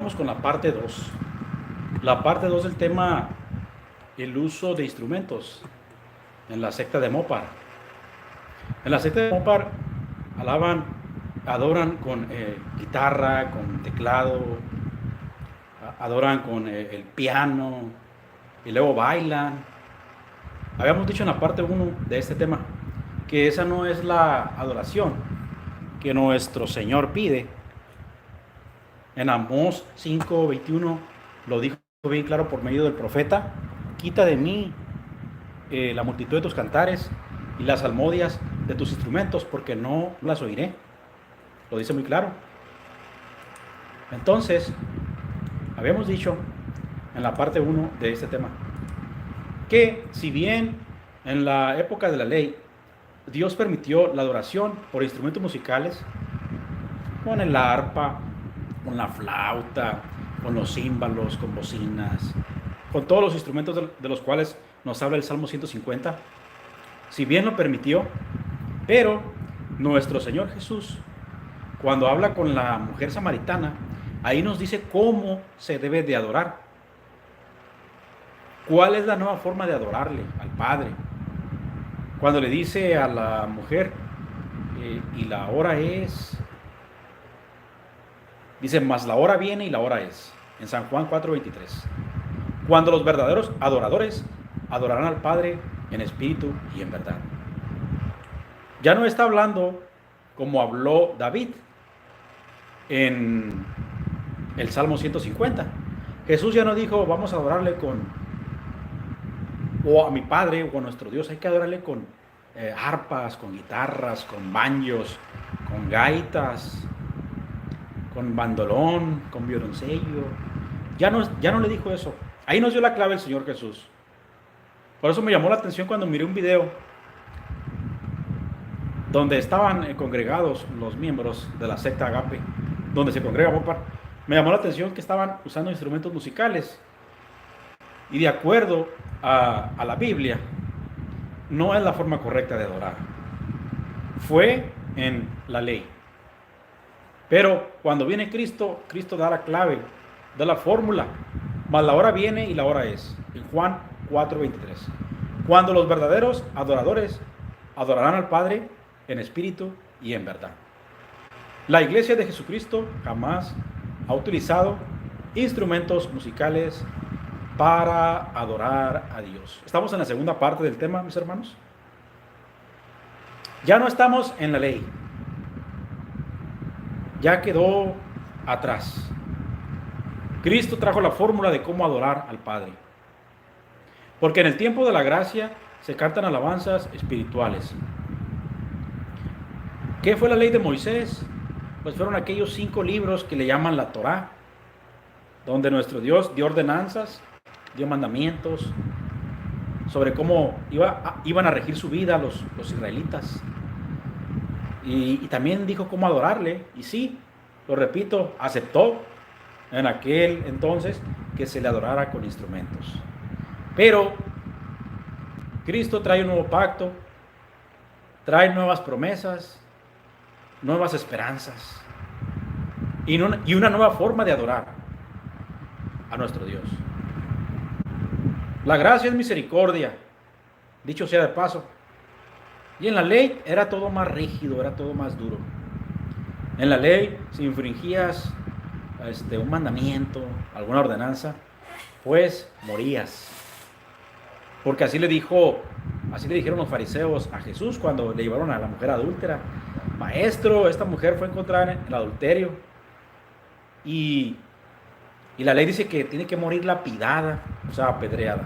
Vamos con la parte 2. La parte 2 del tema, el uso de instrumentos en la secta de Mopar. En la secta de Mopar adoran con guitarra, con teclado, adoran con el piano y luego bailan. Habíamos dicho en la parte 1 de este tema que esa no es la adoración que nuestro Señor pide. En Amós 5:21 lo dijo bien claro por medio del profeta: quita de mí la multitud de tus cantares y las salmodias de tus instrumentos, porque no las oiré. Lo dice muy claro. Entonces, habíamos dicho en la parte 1 de este tema que si bien en la época de la ley Dios permitió la adoración por instrumentos musicales, con el arpa, con la flauta, con los címbalos, con bocinas, con todos los instrumentos de los cuales nos habla el Salmo 150, si bien lo permitió, pero nuestro Señor Jesús, cuando habla con la mujer samaritana, ahí nos dice cómo se debe de adorar. ¿Cuál es la nueva forma de adorarle al Padre? Cuando le dice a la mujer, y la hora es, dice, mas la hora viene y la hora es, en San Juan 4:23. Cuando los verdaderos adoradores adorarán al Padre en espíritu y en verdad. Ya no está hablando como habló David en el Salmo 150. Jesús ya no dijo, vamos a adorarle o a mi Padre o a nuestro Dios, hay que adorarle con arpas, con guitarras, con banjos, con gaitas, con bandolón, con violoncello. Ya no le dijo eso. Ahí nos dio la clave el Señor Jesús. Por eso me llamó la atención cuando miré un video donde estaban congregados los miembros de la secta Agape, donde se congrega Mopar. Me llamó la atención que estaban usando instrumentos musicales. Y de acuerdo a la Biblia, no es la forma correcta de adorar. Fue en la ley. Pero cuando viene Cristo, Cristo da la clave, da la fórmula. Mas la hora viene y la hora es. En Juan 4:23. Cuando los verdaderos adoradores adorarán al Padre en espíritu y en verdad. La iglesia de Jesucristo jamás ha utilizado instrumentos musicales para adorar a Dios. Estamos en la segunda parte del tema, mis hermanos. Ya no estamos en la ley. Ya quedó atrás. Cristo trajo la fórmula de cómo adorar al Padre. Porque en el tiempo de la gracia se cantan alabanzas espirituales. ¿Qué fue la ley de Moisés? Pues fueron aquellos 5 libros que le llaman la Torá, donde nuestro Dios dio ordenanzas, dio mandamientos sobre cómo iban a regir su vida los israelitas. Y también dijo cómo adorarle. Y sí, lo repito, aceptó en aquel entonces que se le adorara con instrumentos. Pero Cristo trae un nuevo pacto, trae nuevas promesas, nuevas esperanzas y una nueva forma de adorar a nuestro Dios. La gracia es misericordia, dicho sea de paso. Y en la ley era todo más rígido, era todo más duro. En la ley, si infringías un mandamiento, alguna ordenanza, pues morías. Porque así le dijeron los fariseos a Jesús cuando le llevaron a la mujer adúltera: Maestro, esta mujer fue encontrada en el adulterio. Y la ley dice que tiene que morir lapidada, o sea, apedreada.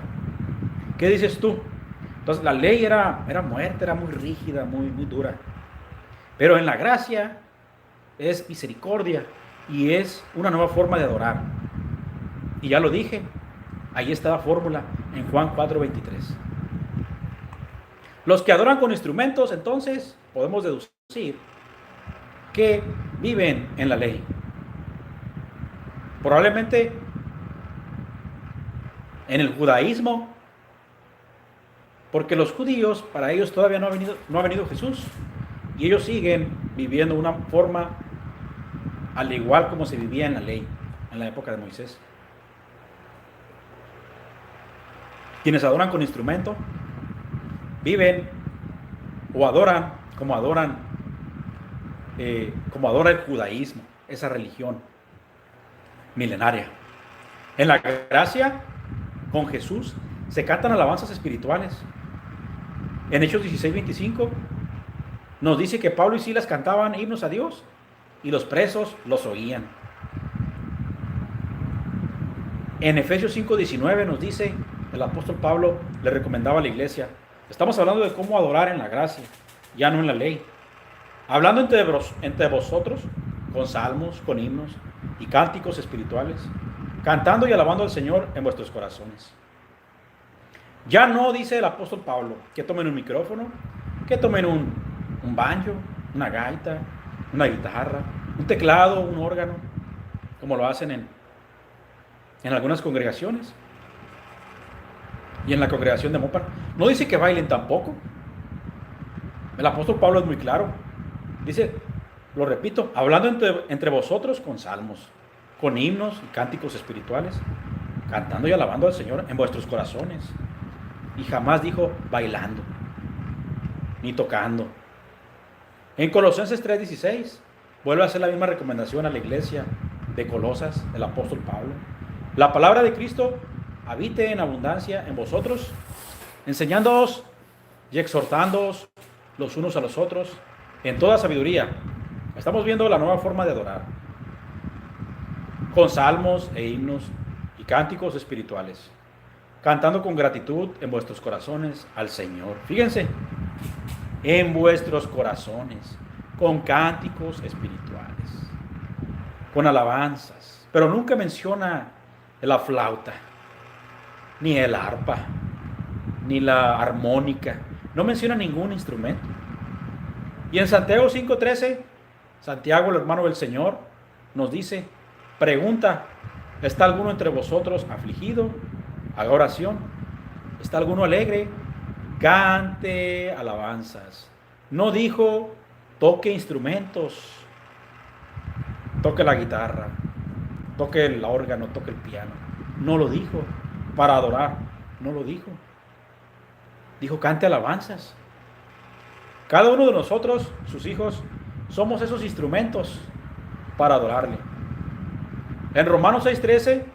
¿Qué dices tú? Entonces la ley era muerte, era muy rígida, muy dura. Pero en la gracia es misericordia y es una nueva forma de adorar. Y ya lo dije, ahí está la fórmula en Juan 4:23. Los que adoran con instrumentos, entonces, podemos deducir que viven en la ley. Probablemente en el judaísmo, porque los judíos, para ellos todavía no ha venido Jesús, y ellos siguen viviendo una forma al igual como se vivía en la ley. en la época de Moisés. Quienes adoran con instrumento viven o adoran como adora el judaísmo, esa religión milenaria. En la gracia, con Jesús, se cantan alabanzas espirituales. En Hechos 16:25 nos dice que Pablo y Silas cantaban himnos a Dios y los presos los oían. En Efesios 5:19 nos dice, el apóstol Pablo le recomendaba a la iglesia, estamos hablando de cómo adorar en la gracia, ya no en la ley. Hablando entre vosotros con salmos, con himnos y cánticos espirituales, cantando y alabando al Señor en vuestros corazones. Ya no dice el apóstol Pablo que tomen un micrófono, que tomen un banjo, una gaita, una guitarra, un teclado, un órgano, como lo hacen en algunas congregaciones. Y en la congregación de Mopar. No dice que bailen tampoco. El apóstol Pablo es muy claro. Dice, lo repito, hablando entre vosotros con salmos, con himnos y cánticos espirituales, cantando y alabando al Señor en vuestros corazones. Y jamás dijo bailando, ni tocando. En Colosenses 3:16, vuelve a hacer la misma recomendación a la iglesia de Colosas, del apóstol Pablo. La palabra de Cristo habite en abundancia en vosotros, enseñándoos y exhortándoos los unos a los otros en toda sabiduría. Estamos viendo la nueva forma de adorar, con salmos e himnos y cánticos espirituales, cantando con gratitud en vuestros corazones al Señor. Fíjense, en vuestros corazones, con cánticos espirituales, con alabanzas, pero nunca menciona la flauta, ni el arpa, ni la armónica, no menciona ningún instrumento. Y en Santiago 5:13, Santiago, el hermano del Señor, nos dice, pregunta, ¿está alguno entre vosotros afligido? Haga oración. ¿Está alguno alegre? Cante alabanzas. No dijo, toque instrumentos, toque la guitarra, toque el órgano, toque el piano. No lo dijo. Para adorar, no lo dijo. Dijo, cante alabanzas. Cada uno de nosotros, sus hijos, somos esos instrumentos para adorarle. En Romanos 6:13,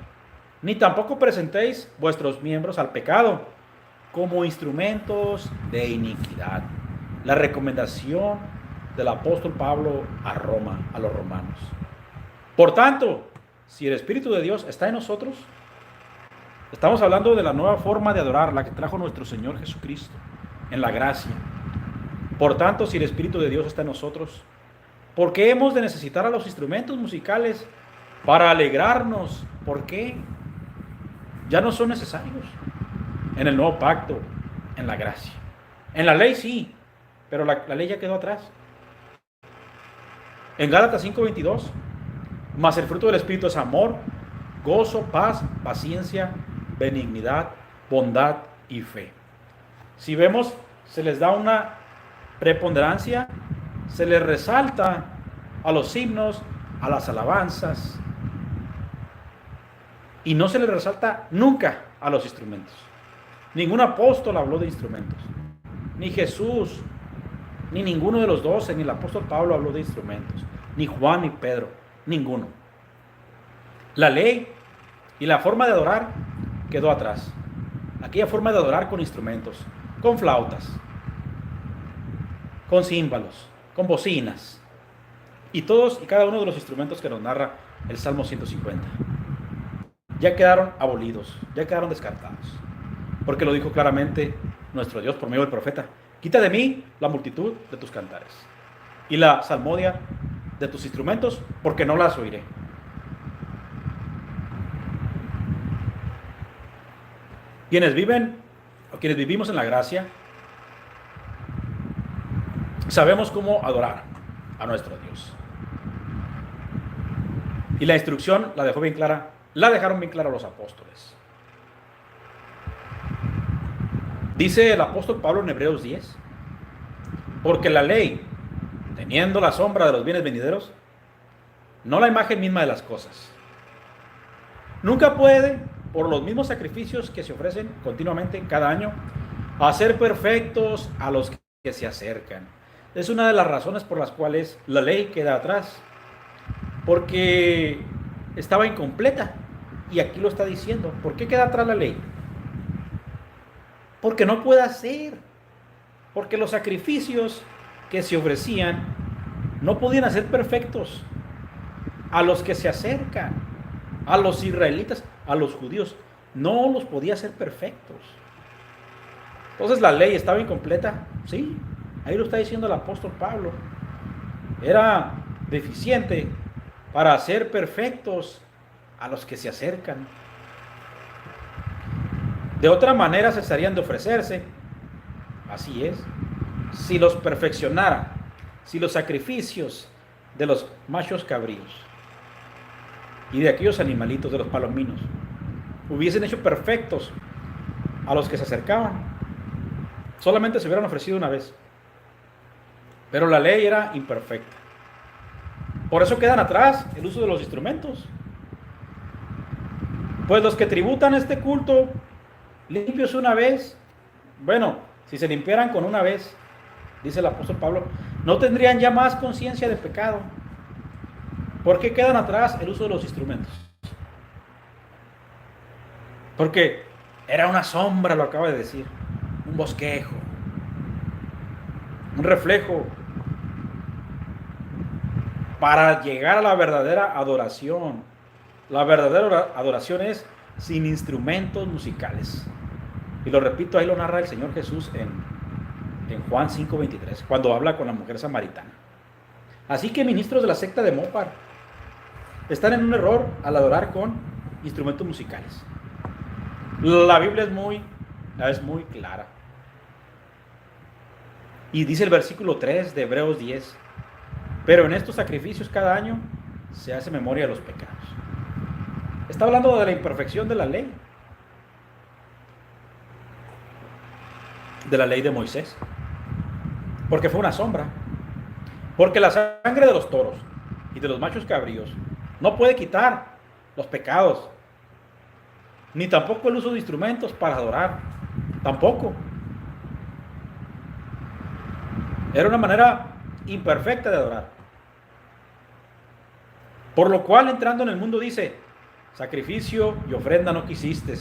ni tampoco presentéis vuestros miembros al pecado como instrumentos de iniquidad. La recomendación del apóstol Pablo a Roma, a los romanos. Por tanto, si el Espíritu de Dios está en nosotros, estamos hablando de la nueva forma de adorar, la que trajo nuestro Señor Jesucristo, en la gracia. Por tanto, si el Espíritu de Dios está en nosotros, ¿por qué hemos de necesitar a los instrumentos musicales para alegrarnos? ¿Por qué? Ya no son necesarios en el nuevo pacto, en la gracia. En la ley sí, pero la ley ya quedó atrás. En Gálatas 5:22, mas el fruto del Espíritu es amor, gozo, paz, paciencia, benignidad, bondad y fe. Si vemos, se les da una preponderancia, se les resalta a los himnos, a las alabanzas, y no se les resalta nunca a los instrumentos. Ningún apóstol habló de instrumentos, ni Jesús, ni ninguno de los 12, ni el apóstol Pablo habló de instrumentos, ni Juan ni Pedro, ninguno. La ley y la forma de adorar quedó atrás. Aquella forma de adorar con instrumentos, con flautas, con címbalos, con bocinas, y todos y cada uno de los instrumentos que nos narra el Salmo 150. Ya quedaron abolidos, ya quedaron descartados, porque lo dijo claramente nuestro Dios por medio del profeta: quita de mí la multitud de tus cantares y la salmodia de tus instrumentos, porque no las oiré. Quienes viven o quienes vivimos en la gracia, sabemos cómo adorar a nuestro Dios. Y la instrucción la dejó bien clara, la dejaron bien clara los apóstoles. Dice el apóstol Pablo en Hebreos 10, porque la ley, teniendo la sombra de los bienes venideros, no la imagen misma de las cosas, Nunca puede, por los mismos sacrificios que se ofrecen continuamente cada año, hacer perfectos a los que se acercan. Es una de las razones por las cuales la ley queda atrás, porque estaba incompleta. Y aquí lo está diciendo. ¿Por qué queda atrás la ley? Porque no puede hacer. Porque los sacrificios que se ofrecían no podían hacer perfectos a los que se acercan, a los israelitas, a los judíos. No los podía hacer perfectos. Entonces la ley estaba incompleta. Sí, ahí lo está diciendo el apóstol Pablo. Era deficiente para hacer perfectos a los que se acercan. De otra manera cesarían de ofrecerse. Así es. Si los perfeccionara, si los sacrificios de los machos cabríos y de aquellos animalitos, de los palominos, hubiesen hecho perfectos a los que se acercaban, solamente se hubieran ofrecido una vez. Pero la ley era imperfecta. Por eso quedan atrás el uso de los instrumentos. Pues los que tributan este culto limpios una vez, bueno, si se limpiaran con una vez, dice el apóstol Pablo, no tendrían ya más conciencia de pecado. ¿Por qué quedan atrás el uso de los instrumentos? Porque era una sombra, lo acaba de decir, un bosquejo, un reflejo para llegar a la verdadera adoración. La verdadera adoración es sin instrumentos musicales. Y lo repito, ahí lo narra el Señor Jesús en Juan 5:23, cuando habla con la mujer samaritana. Así que ministros de la secta de Mopar están en un error al adorar con instrumentos musicales. La Biblia es muy clara. Y dice el versículo 3 de Hebreos 10, pero en estos sacrificios cada año se hace memoria de los pecados. Está hablando de la imperfección de la ley de Moisés, porque fue una sombra, porque la sangre de los toros y de los machos cabríos no puede quitar los pecados, ni tampoco el uso de instrumentos para adorar, tampoco. Era una manera imperfecta de adorar. Por lo cual, entrando en el mundo, dice, sacrificio y ofrenda no quisiste.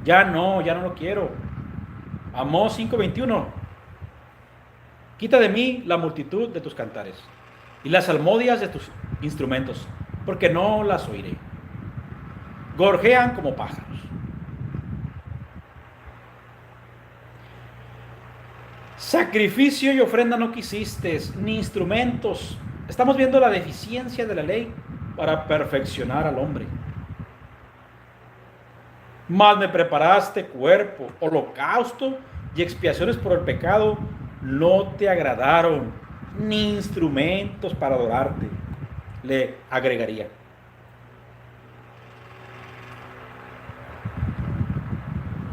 Ya no lo quiero. Amós 5:21. Quita de mí la multitud de tus cantares y las salmodias de tus instrumentos, porque no las oiré. Gorjean como pájaros. Sacrificio y ofrenda no quisiste, ni instrumentos. Estamos viendo la deficiencia de la ley para perfeccionar al hombre. Mas me preparaste cuerpo, holocausto y expiaciones por el pecado no te agradaron, ni instrumentos para adorarte, le agregaría.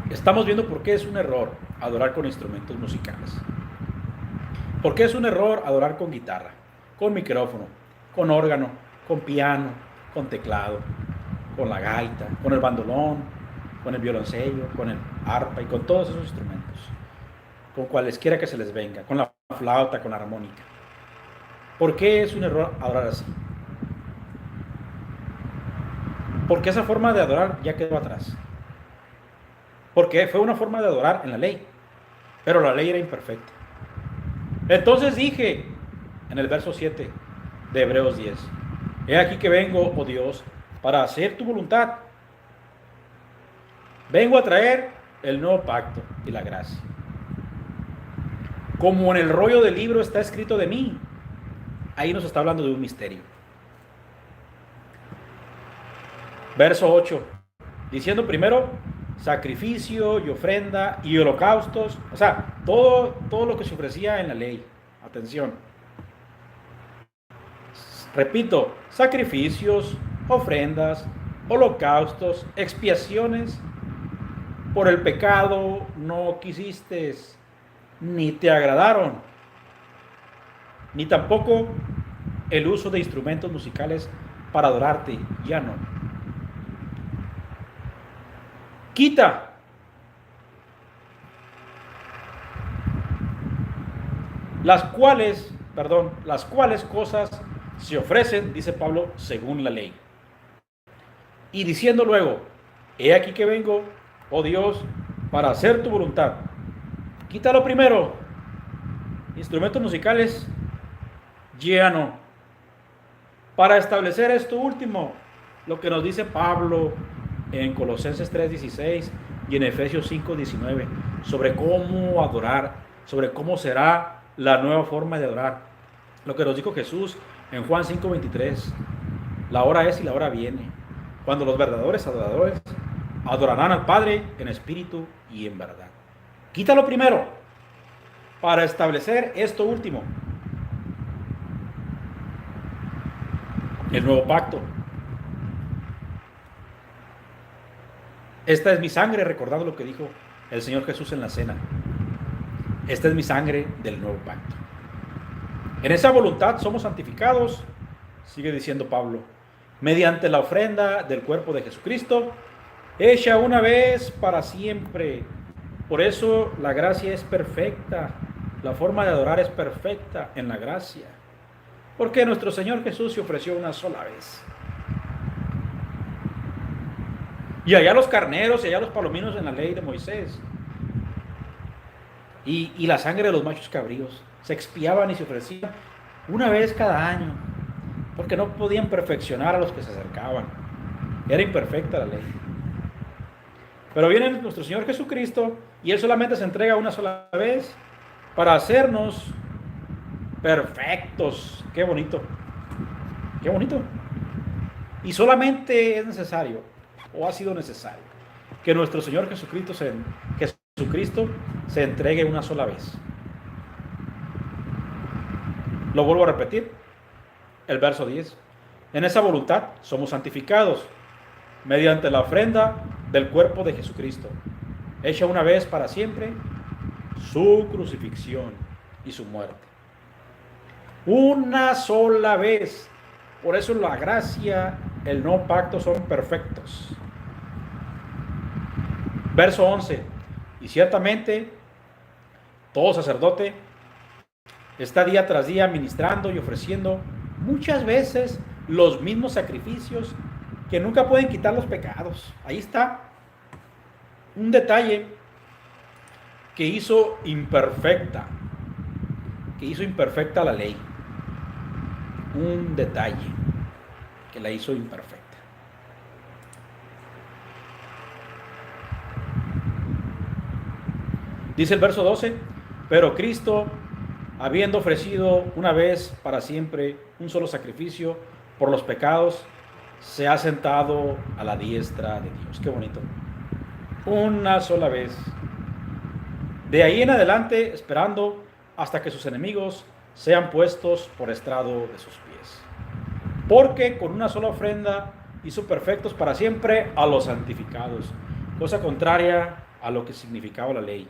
Estamos viendo por qué es un error adorar con instrumentos musicales. ¿Por qué es un error adorar con guitarra, con micrófono, con órgano, con piano, con teclado, con la gaita, con el bandolón, con el violoncello, con el arpa y con todos esos instrumentos, con cualesquiera que se les venga, con la flauta, con la armónica? ¿Por qué es un error adorar así? Porque esa forma de adorar ya quedó atrás. Porque fue una forma de adorar en la ley, pero la ley era imperfecta. Entonces dije, en el verso 7 de Hebreos 10, he aquí que vengo, oh Dios, para hacer tu voluntad. Vengo a traer el nuevo pacto y la gracia. Como en el rollo del libro está escrito de mí. Ahí nos está hablando de un misterio. Verso 8, diciendo primero sacrificio y ofrenda y holocaustos, o sea, todo lo que se ofrecía en la ley. Atención. Repito, sacrificios, ofrendas, holocaustos, expiaciones por el pecado no quisiste, ni te agradaron, ni tampoco el uso de instrumentos musicales para adorarte, ya no. Quita las cuales cosas se ofrecen, dice Pablo, según la ley. Y diciendo luego, he aquí que vengo, oh Dios, para hacer tu voluntad. Quita lo primero, instrumentos musicales, ya no. Para establecer esto último, lo que nos dice Pablo en Colosenses 3:16 y en Efesios 5:19, sobre cómo adorar, sobre cómo será la nueva forma de adorar. Lo que nos dijo Jesús en Juan 5:23, la hora es y la hora viene, cuando los verdaderos adoradores adorarán al Padre en espíritu y en verdad. Quítalo primero para establecer esto último, el nuevo pacto. Esta es mi sangre, recordando lo que dijo el Señor Jesús en la cena. Esta es mi sangre del nuevo pacto. En esa voluntad somos santificados, sigue diciendo Pablo, mediante la ofrenda del cuerpo de Jesucristo, hecha una vez para siempre. Por eso la gracia es perfecta, la forma de adorar es perfecta en la gracia, porque nuestro Señor Jesús se ofreció una sola vez. Y allá los carneros y allá los palominos en la ley de Moisés, y la sangre de los machos cabríos se expiaban y se ofrecían una vez cada año, porque no podían perfeccionar a los que se acercaban. Era imperfecta la ley. Pero viene nuestro Señor Jesucristo y Él solamente se entrega una sola vez para hacernos perfectos. Qué bonito. Qué bonito. Y solamente es necesario, o ha sido necesario, que nuestro Señor Jesucristo se entregue una sola vez. Lo vuelvo a repetir, el verso 10. En esa voluntad somos santificados mediante la ofrenda del cuerpo de Jesucristo, hecha una vez para siempre, su crucifixión y su muerte. Una sola vez. Por eso la gracia, el nuevo pacto son perfectos. Verso 11. Y ciertamente todo sacerdote está día tras día ministrando y ofreciendo muchas veces los mismos sacrificios que nunca pueden quitar los pecados. Ahí está un detalle que hizo imperfecta la ley. Un detalle que la hizo imperfecta. Dice el verso 12, pero Cristo, habiendo ofrecido una vez para siempre un solo sacrificio por los pecados, se ha sentado a la diestra de Dios. Qué bonito. Una sola vez. De ahí en adelante, esperando hasta que sus enemigos sean puestos por estrado de sus pies. Porque con una sola ofrenda hizo perfectos para siempre a los santificados. Cosa contraria a lo que significaba la ley,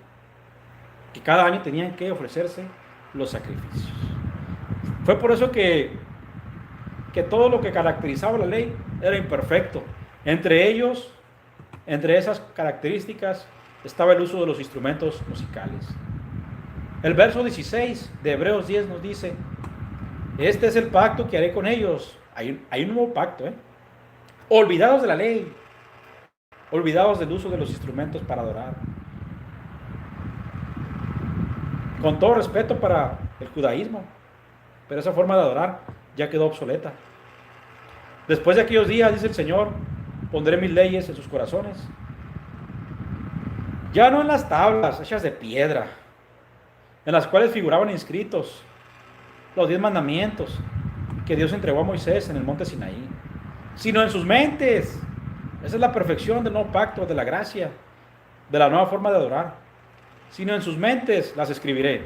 que cada año tenían que ofrecerse los sacrificios. Fue por eso que todo lo que caracterizaba la ley era imperfecto. Entre esas características, estaba el uso de los instrumentos musicales. El verso 16 de Hebreos 10 nos dice, este es el pacto que haré con ellos. Hay un nuevo pacto, olvidados de la ley, olvidados del uso de los instrumentos para adorar. Con todo respeto para el judaísmo, pero esa forma de adorar ya quedó obsoleta. Después de aquellos días, dice el Señor, pondré mis leyes en sus corazones, ya no en las tablas hechas de piedra, en las cuales figuraban inscritos los 10 mandamientos que Dios entregó a Moisés en el monte Sinaí, sino en sus mentes. Esa es la perfección del nuevo pacto, de la gracia, de la nueva forma de adorar. Sino en sus mentes las escribiré.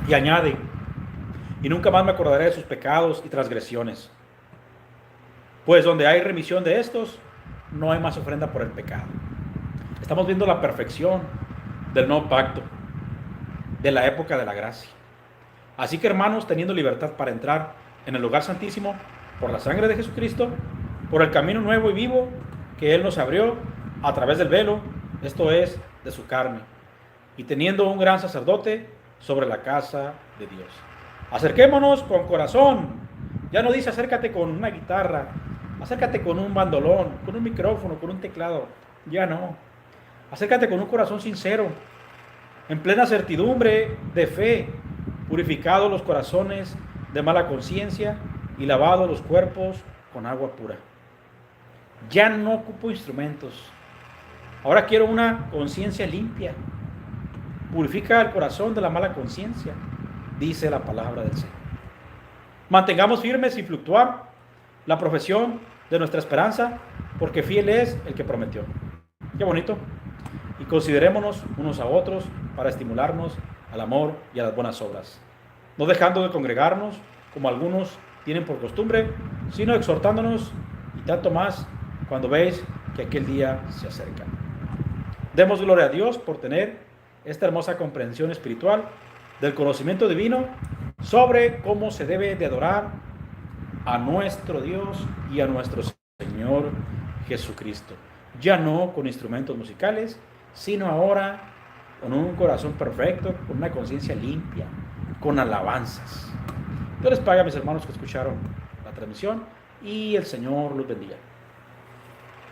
Y añade, y nunca más me acordaré de sus pecados y transgresiones. Pues donde hay remisión de estos, no hay más ofrenda por el pecado. Estamos viendo la perfección del nuevo pacto, de la época de la gracia. Así que, hermanos, teniendo libertad para entrar en el lugar santísimo por la sangre de Jesucristo, por el camino nuevo y vivo que Él nos abrió a través del velo, esto es, de su carne, y teniendo un gran sacerdote sobre la casa de Dios. Acerquémonos con corazón. Ya no dice acércate con una guitarra, acércate con un bandolón, con un micrófono, con un teclado. Ya no. Acércate con un corazón sincero, en plena certidumbre de fe, purificados los corazones de mala conciencia y lavados los cuerpos con agua pura. Ya no ocupo instrumentos. Ahora quiero una conciencia limpia. Purifica el corazón de la mala conciencia, dice la palabra del Señor. Mantengamos firmes sin fluctuar la profesión de nuestra esperanza, porque fiel es el que prometió. Qué bonito. Y considerémonos unos a otros para estimularnos al amor y a las buenas obras, no dejando de congregarnos como algunos tienen por costumbre, sino exhortándonos, y tanto más cuando veis que aquel día se acerca. Demos gloria a Dios por tener esta hermosa comprensión espiritual del conocimiento divino sobre cómo se debe de adorar a nuestro Dios y a nuestro Señor Jesucristo. Ya no con instrumentos musicales, sino ahora con un corazón perfecto, con una conciencia limpia, con alabanzas. Dios les pague a mis hermanos que escucharon la transmisión y el Señor los bendiga.